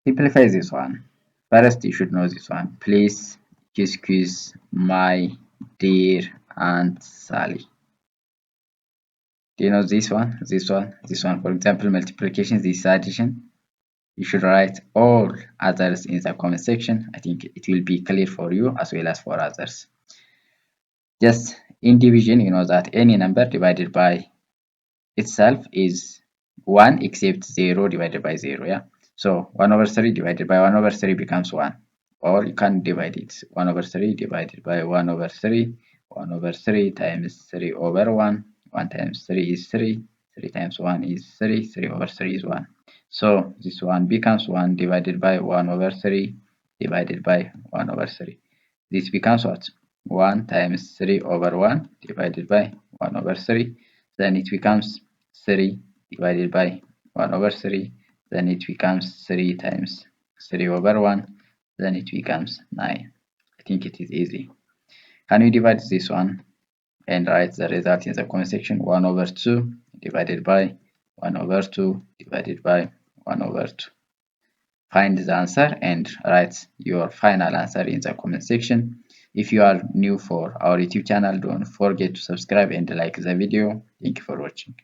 Simplify this one. First, you should know this one. Please excuse my dear Aunt Sally. Do you know this one? This one? This one. For example, multiplication, this addition. You should write all others in the comment section. I think it will be clear for you as well as for others. Just in division, you know that any number divided by itself is 1 except 0 divided by 0. Yeah. So 1 over 3 divided by 1 over 3 becomes 1. Or you can divide it. 1 over 3 divided by 1 over 3. 1 over 3 times 3 over 1. 1 times 3 is 3. 3 times 1 is 3. 3 over 3 is 1. So this one becomes 1 divided by 1 over 3 divided by 1 over 3. This becomes what? 1 times 3 over 1 divided by 1 over 3. Then it becomes 3 divided by 1 over 3. Then it becomes 3 times 3 over 1. Then it becomes 9. I think it is easy. Can you divide this one and write the result in the comment section? 1 over 2 divided by 1 over 2 divided by 1 over 2. Find the answer and write your final answer in the comment section. If you are new for our YouTube channel, don't forget to subscribe and like the video. Thank you for watching.